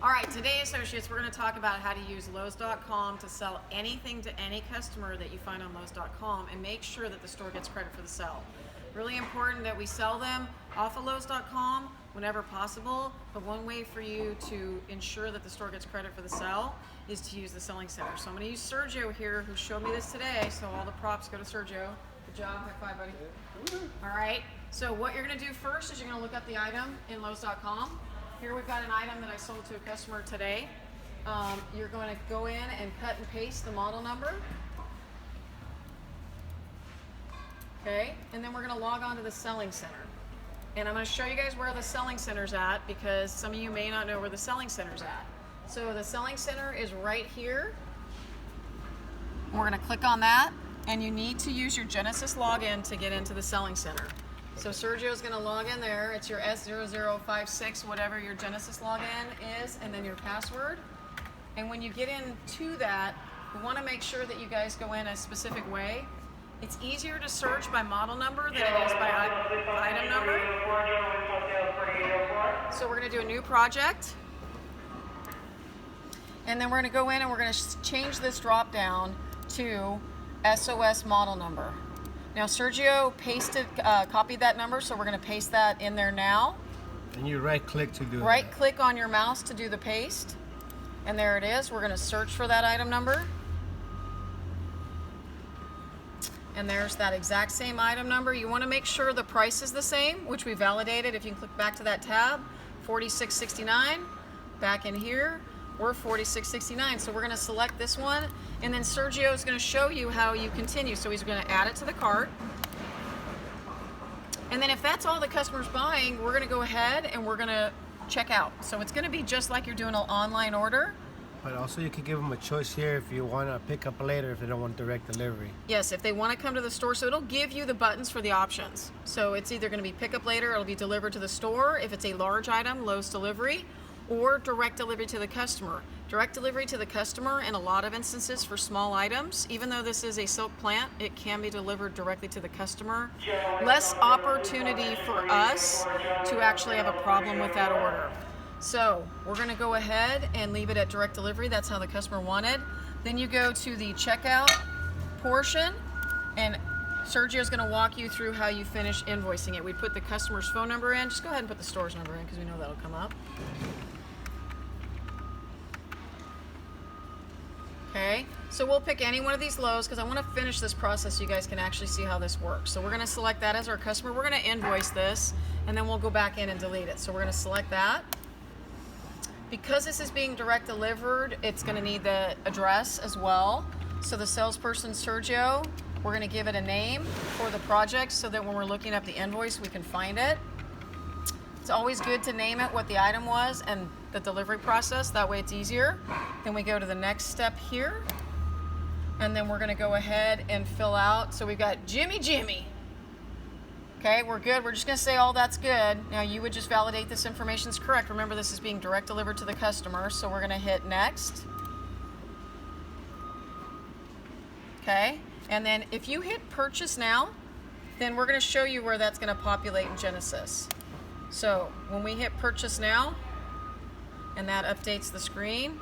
All right, today, associates, we're going to talk about how to use Lowes.com to sell anything to any customer that you find on Lowes.com and make sure that the store gets credit for the sale. Really important that we sell them off of Lowes.com whenever possible, but one way for you to ensure that the store gets credit for the sale is to use the selling center. So I'm going to use Sergio here, who showed me this today, so all the props go to Sergio. Good job, high five, buddy. All right, so what you're going to do first is you're going to look up the item in Lowes.com. Here we've got an item that I sold to a customer today. You're going to go in and cut and paste the model number. Okay, and then we're going to log on to the selling center. And I'm going to show you guys where the selling center's at because some of you may not know where the selling center's at. So the selling center is right here. We're going to click on that, and you need to use your Genesis login to get into the selling center. So Sergio's going to log in there. It's your S0056, whatever your Genesis login is, and then your password. And when you get into that, we want to make sure that you guys go in a specific way. It's easier to search by model number than it is by item number. So we're going to do a new project. And then we're going to go in and we're going to change this drop down to SOS model number. Now Sergio copied that number, so we're going to paste that in there now. And you right click to do it. Right click on your mouse to do the paste. And there it is. We're going to search for that item number. And there's that exact same item number. You want to make sure the price is the same, which we validated. If you can click back to that tab, $46.69. Back in here, we're $46.69. So we're going to select this one, and then Sergio is going to show you how you continue. So he's going to add it to the cart. And then if that's all the customer's buying, we're going to go ahead and we're going to check out. So it's going to be just like you're doing an online order. But also you can give them a choice here if you want to pick up later if they don't want direct delivery. Yes, if they want to come to the store. So it'll give you the buttons for the options. So it's either going to be pick up later, it'll be delivered to the store. If it's a large item, Lowe's delivery, or direct delivery to the customer. Direct delivery to the customer in a lot of instances for small items. Even though this is a silk plant, it can be delivered directly to the customer. Less opportunity for us to actually have a problem with that order. So we're going to go ahead and leave it at direct delivery. That's how the customer wanted. Then you go to the checkout portion, and Sergio's going to walk you through how you finish invoicing it. We put the customer's phone number in. Just go ahead and put the store's number in because we know that'll come up. Okay, so we'll pick any one of these Lowe's because I want to finish this process so you guys can actually see how this works. So we're going to select that as our customer. We're going to invoice this, and then we'll go back in and delete it. So we're going to select that. Because this is being direct delivered, it's going to need the address as well. So the salesperson, Sergio, we're going to give it a name for the project so that when we're looking up the invoice, we can find it. It's always good to name it what the item was and the delivery process. That way it's easier. Then we go to the next step here. And then we're going to go ahead and fill out. So we've got Jimmy. Okay, we're good. We're just going to say all that's good. Now you would just validate this information is correct. Remember, this is being direct delivered to the customer. So we're going to hit next. Okay, and then if you hit purchase now, then we're going to show you where that's going to populate in Genesis. So when we hit purchase now, and that updates the screen,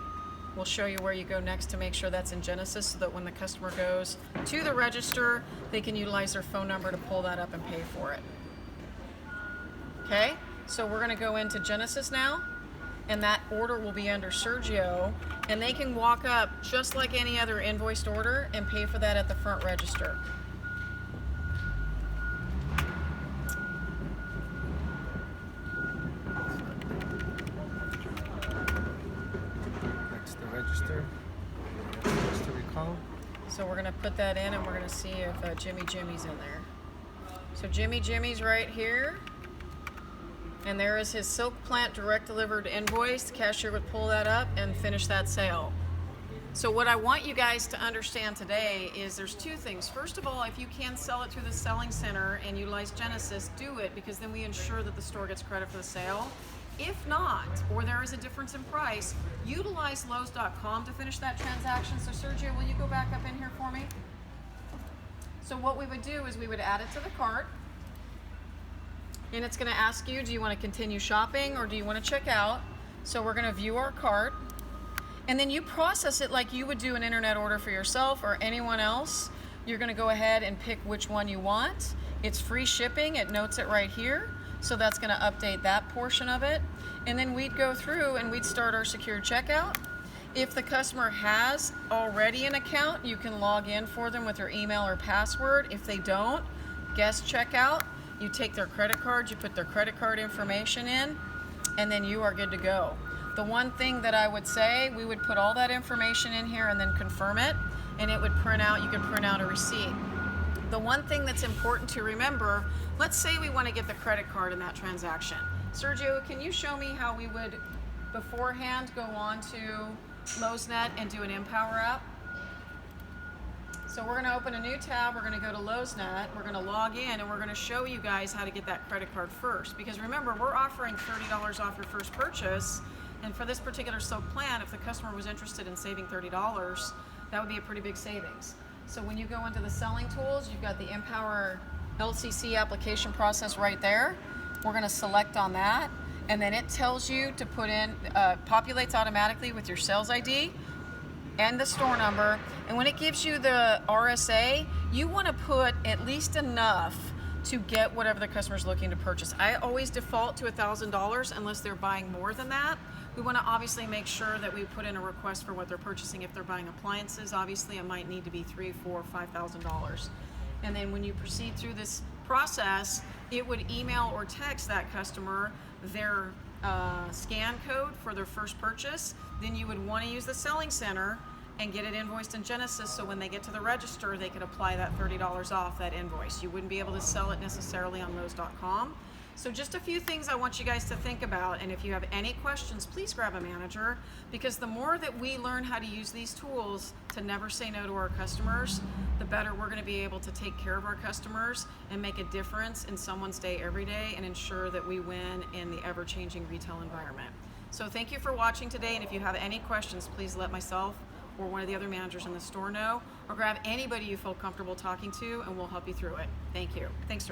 we'll show you where you go next to make sure that's in Genesis so that when the customer goes to the register, they can utilize their phone number to pull that up and pay for it. Okay, so we're going to go into Genesis now, and that order will be under Sergio, and they can walk up just like any other invoiced order and pay for that at the front register. So we're going to put that in and we're going to see if Jimmy's in there. So Jimmy's right here. And there is his silk plant direct delivered invoice. The cashier would pull that up and finish that sale. So what I want you guys to understand today is there's two things. First of all, if you can sell it through the selling center and utilize Genesis, do it because then we ensure that the store gets credit for the sale. If not, or there is a difference in price, utilize Lowes.com to finish that transaction. So Sergio, will you go back up in here for me? So what we would do is we would add it to the cart. And it's going to ask you, do you want to continue shopping or do you want to check out? So we're gonna view our cart, and then you process it like you would do an internet order for yourself or anyone else. You're gonna go ahead and pick which one you want. It's free shipping, it notes it right here. So that's gonna update that portion of it. And then we'd go through and we'd start our secure checkout. If the customer has already an account, you can log in for them with their email or password. If they don't, guest checkout. You take their credit card, you put their credit card information in, and then you are good to go. The one thing that I would say, we would put all that information in here and then confirm it, and it would print out, you could print out a receipt. The one thing that's important to remember, let's say we want to get the credit card in that transaction. Sergio, can you show me how we would beforehand go on to Lowe'sNet and do an Empower app? So we're going to open a new tab, we're going to go to Lowe'sNet, we're going to log in, and we're going to show you guys how to get that credit card first. Because remember, we're offering $30 off your first purchase, and for this particular silk plan, if the customer was interested in saving $30, that would be a pretty big savings. So when you go into the selling tools, you've got the Empower LCC application process right there. We're going to select on that, and then it tells you to put in, populates automatically with your sales ID and the store number. And when it gives you the RSA, you want to put at least enough to get whatever the customer's looking to purchase. I always default to $1,000 unless they're buying more than that. We want to obviously make sure that we put in a request for what they're purchasing. If they're buying appliances, obviously it might need to be $3,000, $4,000, $5,000. And then when you proceed through this process, it would email or text that customer their scan code for their first purchase. Then you would want to use the selling center and get it invoiced in Genesis, so when they get to the register, they could apply that $30 off that invoice. You wouldn't be able to sell it necessarily on Lowe's.com. So just a few things I want you guys to think about, and if you have any questions, please grab a manager, because the more that we learn how to use these tools to never say no to our customers, the better we're going to be able to take care of our customers and make a difference in someone's day every day and ensure that we win in the ever-changing retail environment. So thank you for watching today, and if you have any questions, please let myself or one of the other managers in the store know, or grab anybody you feel comfortable talking to, and we'll help you through it. Thank you. Thanks, sir.